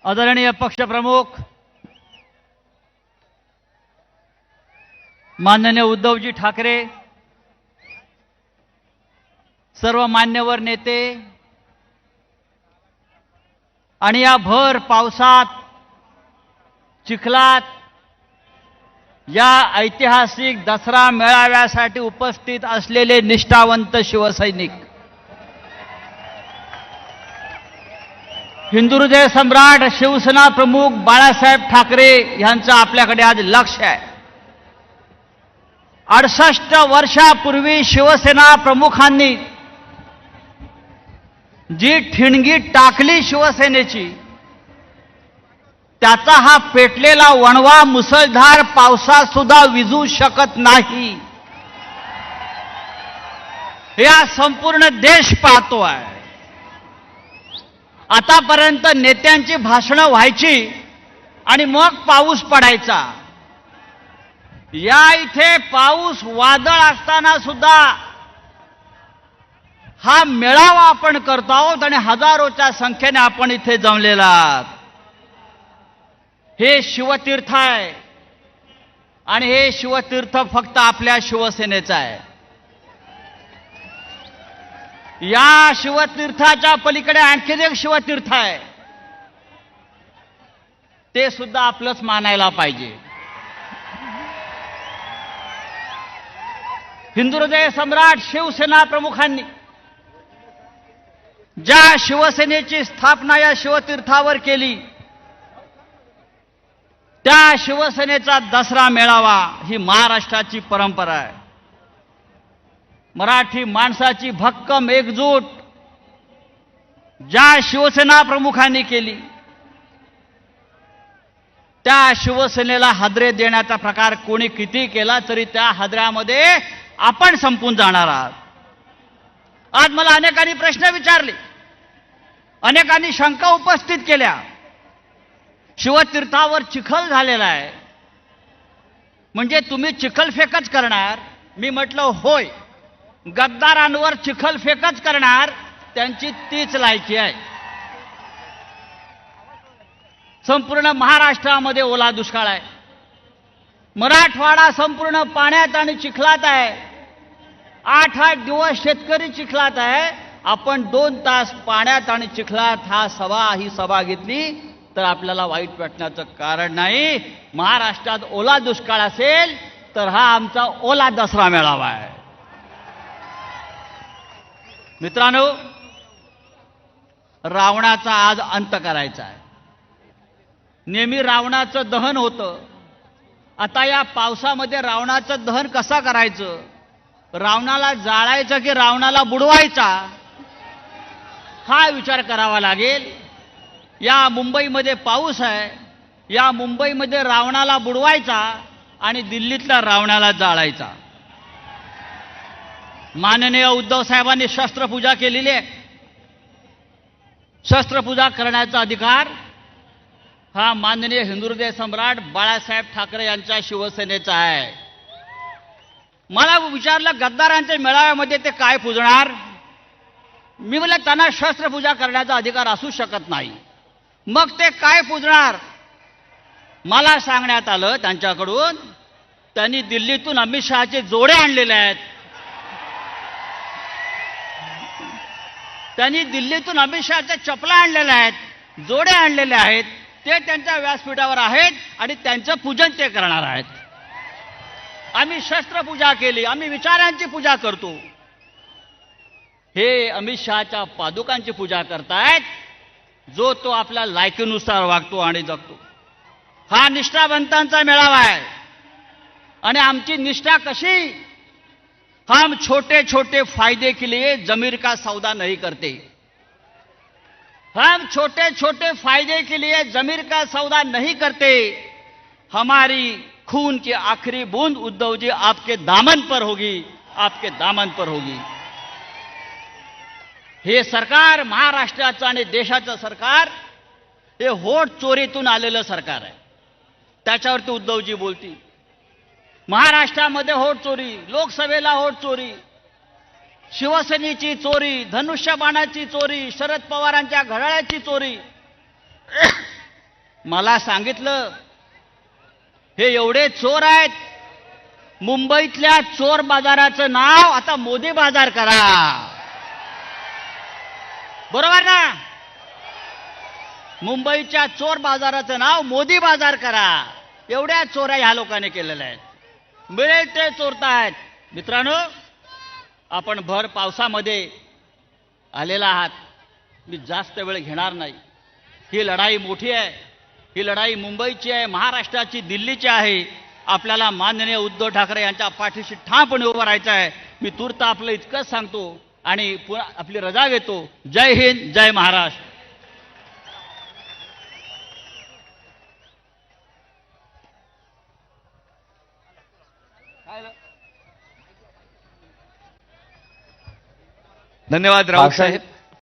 आदरणीय पक्षप्रमुख माननीय उद्धवजी ठाकरे, सर्व मान्यवर नेते आणि या भर पावसात चिखलात या ऐतिहासिक दसरा मेळाव्यासाठी उपस्थित असलेले निष्ठावंत शिवसैनिक, हिंदुहृदय सम्राट शिवसेना प्रमुख बाळासाहेब ठाकरे यांचं आपल्याकडे आज लक्ष आहे. 68 वर्षापूर्वी शिवसेना प्रमुखांनी जी ठिणगी टाकली शिवसेनेची, त्याचा हा पेटलेला वणवा मुसळधार पावसात सुद्धा विझू शकत नाही. या संपूर्ण देश पाहतो आहे. आतापर्यंत नेत्यांची भाषणं व्हायची आणि मग पाऊस पडायचा. या इथे पाऊस वादळ असताना सुद्धा हा मेळावा आपण करतो आहोत आणि हजारोच्या संख्येने आपण इथे जमलेला आहात. हे शिवतीर्थ आहे आणि हे शिवतीर्थ फक्त आपल्या शिवसेनेचं आहे. या शिवतीर्थाच्या पलीकडे आणखी एक शिवतीर्थ आहे, ते सुद्धा आपलंच मानायला पाहिजे. हिंदुहृदय सम्राट शिवसेना प्रमुखांनी ज्या शिवसेनेची स्थापना या शिवतीर्थावर केली, त्या शिवसेनेचा दसरा मेळावा ही महाराष्ट्राची परंपरा आहे. मराठी माणसाची भक्कम एकजूट ज्या शिवसेना प्रमुखांनी केली, त्या शिवसेनेला हादरे देण्याचा प्रकार कोणी किती केला तरी त्या हादऱ्यामध्ये आपण संपून जाणार आहात. आज मला अनेकांनी प्रश्न विचारले, अनेकांनी शंका उपस्थित केल्या. शिवतीर्थावर चिखल झालेला आहे, म्हणजे तुम्ही चिखलफेकच करणार? मी म्हटलं होय, गद्दारांवर चिखलफेकच करणार, त्यांची तीच लायकी आहे. संपूर्ण महाराष्ट्रामध्ये ओला दुष्काळ आहे. मराठवाडा संपूर्ण पाण्यात आणि चिखलात आहे. 8-8 दिवस शेतकरी चिखलात आहे. आपण 2 तास पाण्यात आणि चिखलात ही सभा घेतली तर आपल्याला वाईट वाटण्याचं कारण नाही. महाराष्ट्रात ओला दुष्काळ असेल तर हा आमचा ओला दसरा मेळावा आहे. मित्रांनो, रावणाचा आज अंत करायचा आहे. नेहमी रावणाचं दहन होतं. आता या पावसामध्ये रावणाचं दहन कसं करायचं? रावणाला जाळायचं की रावणाला बुडवायचा, हा विचार करावा लागेल. या मुंबईमध्ये पाऊस आहे, या मुंबईमध्ये रावणाला बुडवायचा आणि दिल्लीतल्या रावणाला जाळायचा. माननीय उद्धव साहेबांनी शस्त्रपूजा केलेली आहे. शस्त्रपूजा करण्याचा अधिकार हा माननीय हिंदुहृदय सम्राट बाळासाहेब ठाकरे यांच्या शिवसेनेचा आहे. मला विचारलं, गद्दारांच्या मेळाव्यामध्ये ते काय पूजणार? मी म्हटलं, त्यांना शस्त्रपूजा करण्याचा अधिकार असू शकत नाही. मग ते काय पूजणार? मला सांगण्यात आलं त्यांच्याकडून, त्यांनी दिल्लीतून अमित शहाचे जोडे आणलेले आहेत. त्यांनी दिल्लीतून अमित शहाच्या चपला आणलेल्या आहेत, जोडे आणलेले आहेत. ते त्यांच्या व्यासपीठावर आहेत आणि त्यांचं पूजन ते करणार आहेत. आम्ही शस्त्रपूजा केली, आम्ही विचारांची पूजा करतो. हे अमित शहाच्या पादुकांची पूजा करतायत. जो तो आपल्या लायकीनुसार वागतो आणि जगतो. हा निष्ठावंतांचा मेळावा आहे. आणि आमची निष्ठा कशी? हम छोटे छोटे फायदे के लिए जमीर का सौदा नहीं करते. हम छोटे छोटे फायदे के लिए जमीर का सौदा नहीं करते. हमारी खून की आखिरी बूंद उद्धव जी आपके दामन पर होगी, आपके दामन पर होगी. हे सरकार, महाराष्ट्राचं आणि देशाचं सरकार, हे होट चोरीतून आलेलं सरकार आहे. त्याच्यावरती उद्धवजी बोलतील. महाराष्ट्रामध्ये होट चोरी, लोकसभेला होट चोरी, शिवसेनेची चोरी, धनुष्यबाणाची चोरी, शरद पवारांच्या घड्याळाची चोरी, मला सांगितलं हे एवढे चोर आहेत, मुंबईतल्या चोर बाजाराचं नाव आता मोदी बाजार करा. बरोबर ना? मुंबईच्या चोर बाजाराचं नाव मोदी बाजार करा. एवढ्या चोऱ्या ह्या लोकांनी केलेल्या आहेत. मिळेल ते चोरतायत. मित्रांनो, आपण भर पावसामध्ये आलेला आहात. मी जास्त वेळ घेणार नाही. ही लढाई मोठी आहे. ही लढाई मुंबईची आहे, महाराष्ट्राची, दिल्लीची आहे. आपल्याला माननीय उद्धव ठाकरे यांच्या पाठीशी ठामपणे उभं राहायचं आहे. मी तूर्त आपलं इतकंच सांगतो आणि पुन्हा आपली रजा घेतो. जय हिंद, जय महाराष्ट्र. धन्यवाद राऊत साहेब.